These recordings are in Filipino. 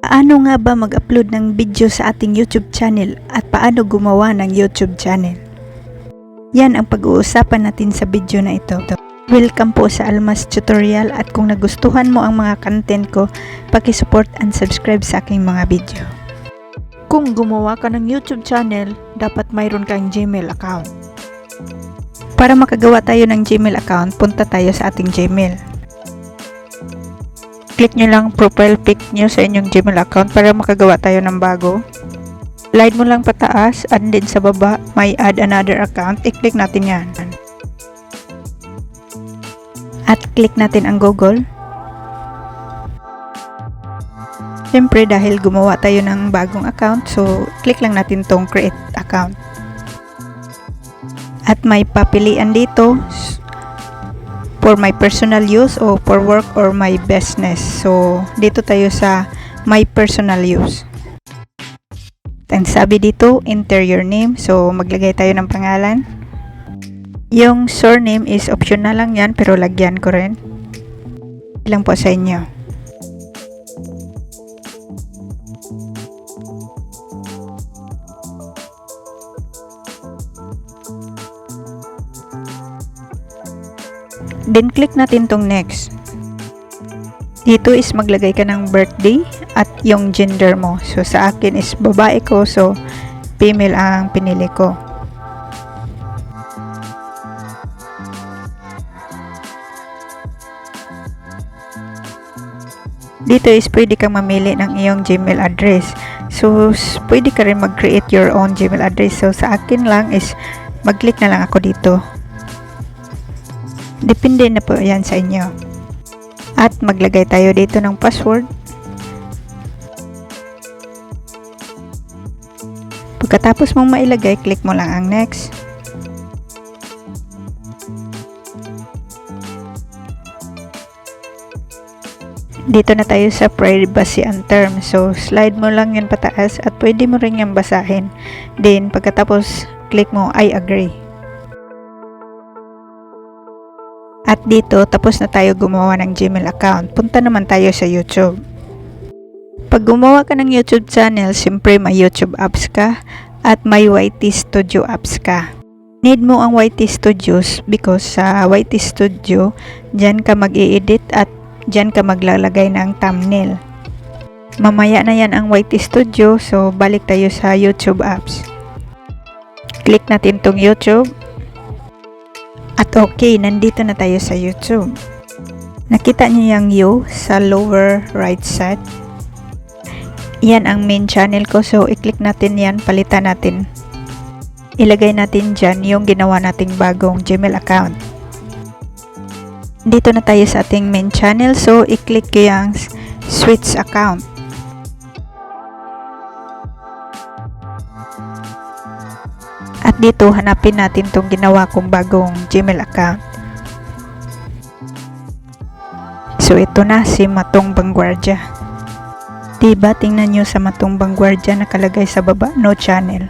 Paano nga ba mag-upload ng video sa ating YouTube channel at paano gumawa ng YouTube channel? Yan ang pag-uusapan natin sa video na ito. Welcome po sa Almas Tutorial at kung nagustuhan mo ang mga content ko, paki-support and subscribe sa aking mga video. Kung gumawa ka ng YouTube channel, dapat mayroon kang Gmail account. Para makagawa tayo ng Gmail account, punta tayo sa ating Gmail. Click nyo lang profile pic nyo sa inyong Gmail account para makagawa tayo ng bago. Slide mo lang pataas and then sa baba may add another account. I-click natin yan. At click natin ang Google. Siyempre dahil gumawa tayo ng bagong account, so click lang natin tong create account. At may papilian dito for my personal use o for work or my business. So dito tayo sa my personal use. Ang sabi dito, enter your name. So maglagay tayo ng pangalan. Yung surname is optional lang yan, pero lagyan ko rin. Ilang po sa inyo. Then click natin tong next. Dito is maglagay ka ng birthday at yung gender mo. So sa akin is babae ko, so female ang pinili ko. Dito is pwede kang mamili ng iyong Gmail address. So pwede ka rin mag-create your own Gmail address. So sa akin lang is mag-click na lang ako dito. Depende na po yan sa inyo. At maglagay tayo dito ng password. Pagkatapos mong mailagay, click mo lang ang next. Dito na tayo sa privacy and terms. So slide mo lang yan pataas at pwede mo rin yan basahin. Then pagkatapos, click mo I agree. At dito, tapos na tayo gumawa ng Gmail account. Punta naman tayo sa YouTube. Pag gumawa ka ng YouTube channel, siyempre may YouTube apps ka at may YT Studio apps ka. Need mo ang YT Studios because sa YT Studio, dyan ka mag-i-edit at dyan ka maglalagay ng thumbnail. Mamaya na yan ang YT Studio, so balik tayo sa YouTube apps. Click natin tong YouTube. At okay, nandito na tayo sa YouTube. Nakita niyo yung U sa lower right side. Yan ang main channel ko, so i-click natin yan, palitan natin. Ilagay natin dyan yung ginawa nating bagong Gmail account. Dito na tayo sa ating main channel, so i-click yung switch account. At dito, hanapin natin itong ginawa kong bagong Gmail account. So, ito na si Matong Bangguardia. Diba, tingnan nyo sa Matong Bangguardia nakalagay sa baba, no channel.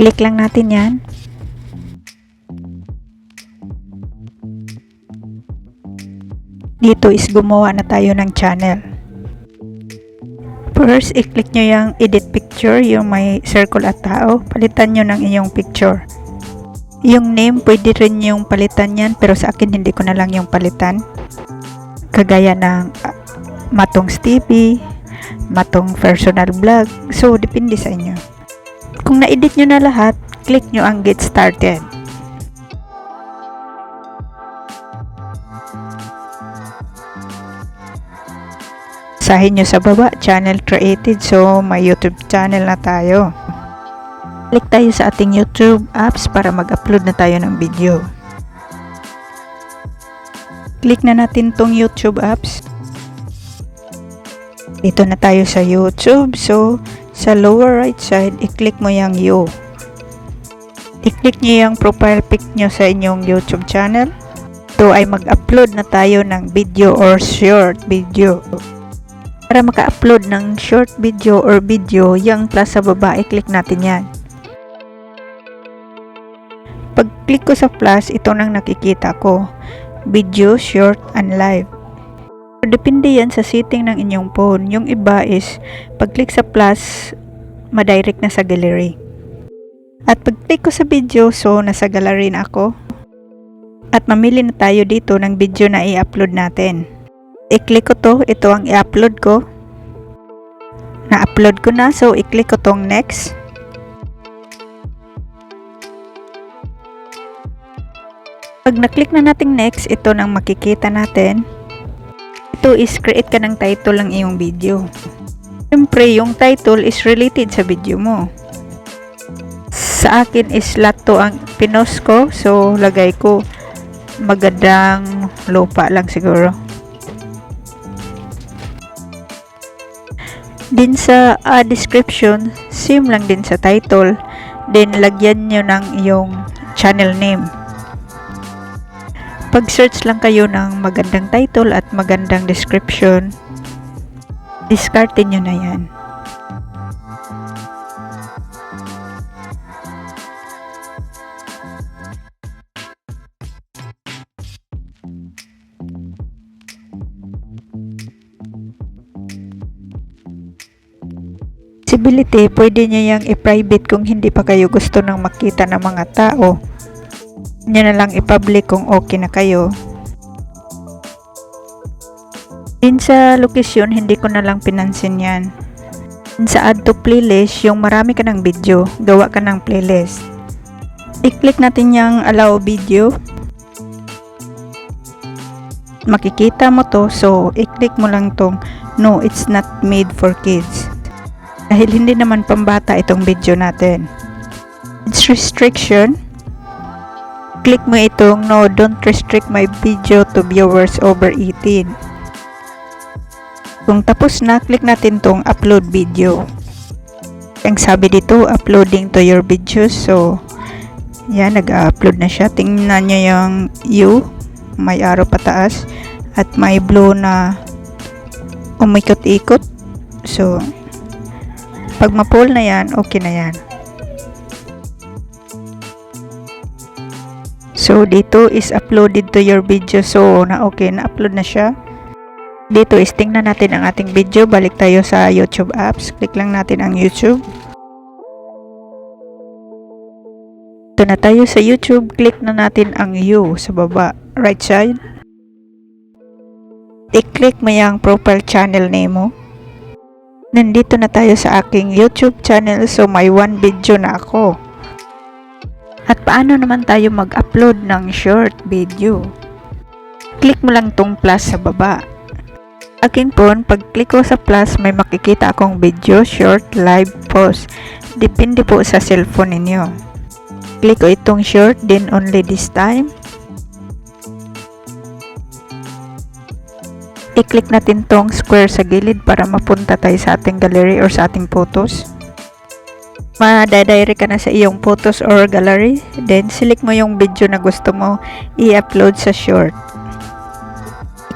Click lang natin yan. Dito is gumawa na tayo ng channel. First, i-click nyo yung edit picture, yung may circle at tao. Palitan nyo ng inyong picture. Yung name, pwede rin yung palitan yan, pero sa akin hindi ko na lang yung palitan. Kagaya ng Matong Stevie, Matong Personal Vlog. So, depende sa inyo. Kung na-edit nyo na lahat, click nyo ang Get Started. Basahin nyo sa baba, channel created. So, may YouTube channel na tayo. Click tayo sa ating YouTube apps para mag-upload na tayo ng video. Click na natin tong YouTube apps. Dito na tayo sa YouTube. So, sa lower right side, i-click mo yung U. I-click nyo yung profile pic nyo sa inyong YouTube channel. Ito ay mag-upload na tayo ng video or short video. Para maka-upload ng short video or video, yung plus sa baba, i-click natin yan. Pag click ko sa plus, ito nang nakikita ko. Video, short, and live. Depende yan sa setting ng inyong phone. Yung iba is, pag-click sa plus, madirect na sa gallery. At pag-click ko sa video, so nasa gallery na ako. At mamili na tayo dito ng video na i-upload natin. I-click ko to, ito ang i-upload ko. Na-upload ko na, so i-click ko tong next. Pag na-click na natin next, ito nang makikita natin. Ito is create ka ng title ng iyong video. Siyempre, yung title is related sa video mo. Sa akin is lato ang pinost ko, so lagay ko magandang lupa lang siguro. Din sa description, same lang din sa title. Then lagyan nyo ng iyong channel name. Pag-search lang kayo ng magandang title at magandang description, discarte nyo na yan. Visibility, pwede nyo yang i-private kung hindi pa kayo gusto ng makita ng mga tao. Nyo na lang i-public kung okay na kayo. Din sa location, hindi ko na lang pinansin yan. Din sa add to playlist, yung marami ka ng video, gawa ka ng playlist. I-click natin yung allow video. Makikita mo to, so i-click mo lang tong no, it's not made for kids. Dahil hindi naman pambata itong video natin. It's restriction. Click mo itong no, don't restrict my video to viewers over 18. Kung tapos na, click natin tong upload video. Ang sabi dito, uploading to your videos. So, yan, nag-upload na siya. Tingnan nyo yung U, may arrow pataas, at may blue na umikot-ikot. So, pag ma-pull na yan, okay na yan. So, dito is uploaded to your video. So, okay, na-upload na siya. Dito is tingnan natin ang ating video. Balik tayo sa YouTube apps. Click lang natin ang YouTube. Ito na tayo sa YouTube. Click na natin ang U sa baba, right side. I-click mo yung profile channel name mo. Nandito na tayo sa aking YouTube channel, so may one video na ako. At paano naman tayo mag-upload ng short video? Click mo lang tong plus sa baba. Aking phone, pag click ko sa plus, may makikita akong video, short, live, post. Depende po sa cellphone ninyo. Click ko itong short, then only this time. I-click natin tong square sa gilid para mapunta tayo sa ating gallery or sa ating photos. Madadirect ka na sa iyong photos or gallery. Then, select mo yung video na gusto mo i-upload sa short.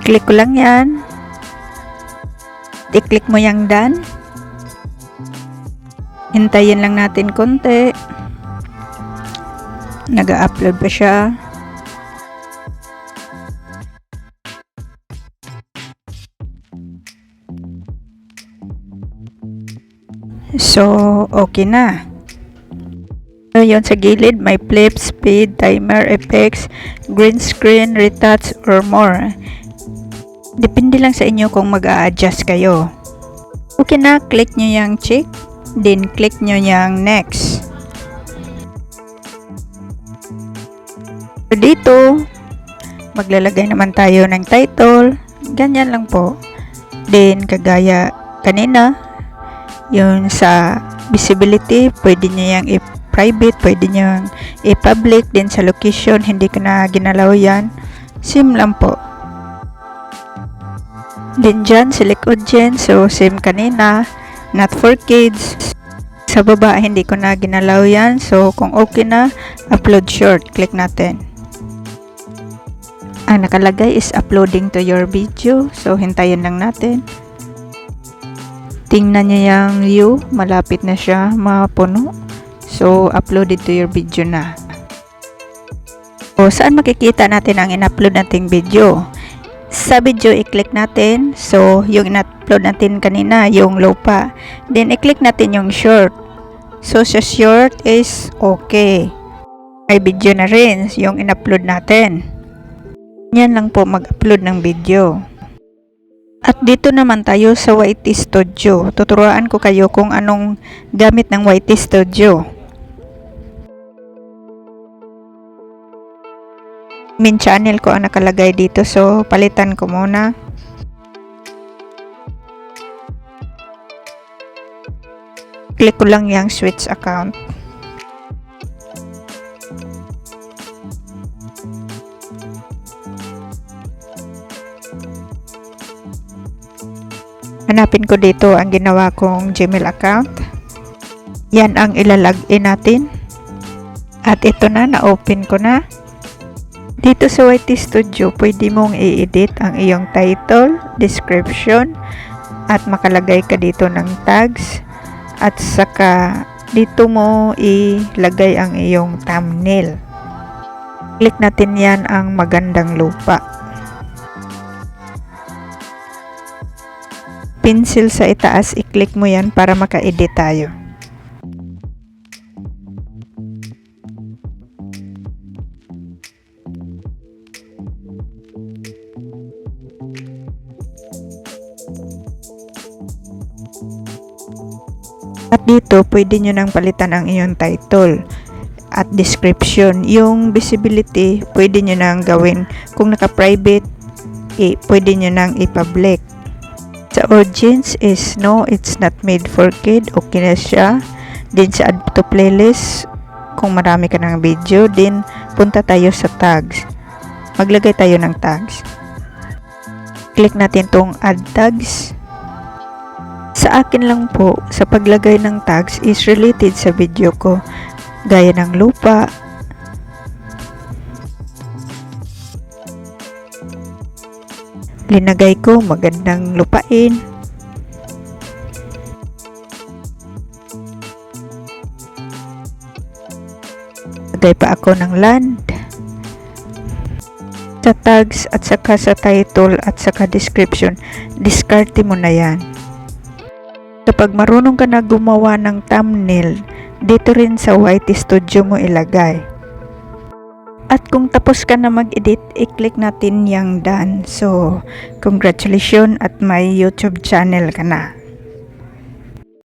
I-click ko lang yan. I-click mo yung done. Hintayin lang natin konti. Nag-upload pa siya. So, okay na. So, yun sa gilid, may flip, speed, timer, effects, green screen, retouch, or more. Depende lang sa inyo kung mag-a-adjust kayo. Okay na, click nyo yung check, then click nyo yung next. So, dito, maglalagay naman tayo ng title. Ganyan lang po. Then, kagaya kanina, yun sa visibility, pwede nyo yung i-private, pwede nyo yung i-public. Din sa location, hindi ko na ginalaw yan. Same lang po. Din dyan, select audience. So, same kanina. Not for kids. Sa baba, hindi ko na ginalaw yan. So, kung okay na, upload short. Click natin. Ang nakalagay is uploading to your video. So, hintayin lang natin. Tingnan nyo yung view, malapit na siya mapuno. So, uploaded to your video na. So, saan makikita natin ang in-upload nating video? Sa video, i-click natin. So, yung in-upload natin kanina, yung lupa. Then, i-click natin yung short. So, sa short is okay. May video na rin yung in-upload natin. Yan lang po mag-upload ng video. At dito naman tayo sa YT Studio. Tuturuan ko kayo kung anong gamit ng YT Studio. Main channel ko ang nakalagay dito, so palitan ko muna. Click ko lang yung switch account. Hanapin ko dito ang ginawa kong Gmail account. Yan ang ilalagin natin. At ito na-open ko na. Dito sa YT Studio, pwede mong i-edit ang iyong title, description, at makalagay ka dito ng tags. At saka dito mo ilagay ang iyong thumbnail. Click natin yan ang magandang lupa. Pencil sa itaas, i-click mo yan para maka-edit tayo. At dito, pwede nyo nang palitan ang iyong title at description. Yung visibility, pwede nyo nang gawin. Kung naka-private, pwede nyo nang i-public. Sa audience is no, it's not made for kid. Okay na siya. Then sa add to playlist, kung marami ka ng video, then punta tayo sa tags. Maglagay tayo ng tags. Click natin tong add tags. Sa akin lang po, sa paglagay ng tags is related sa video ko, gaya ng lupa, linagay ko magandang lupain, lagay pa ako ng land. Sa tags at saka sa title at saka description, diskarte mo na yan. Kapag marunong ka na gumawa ng thumbnail, dito rin sa YT Studio mo ilagay. At kung tapos ka na mag-edit, i-click natin yung done. So, congratulations at may YouTube channel ka na.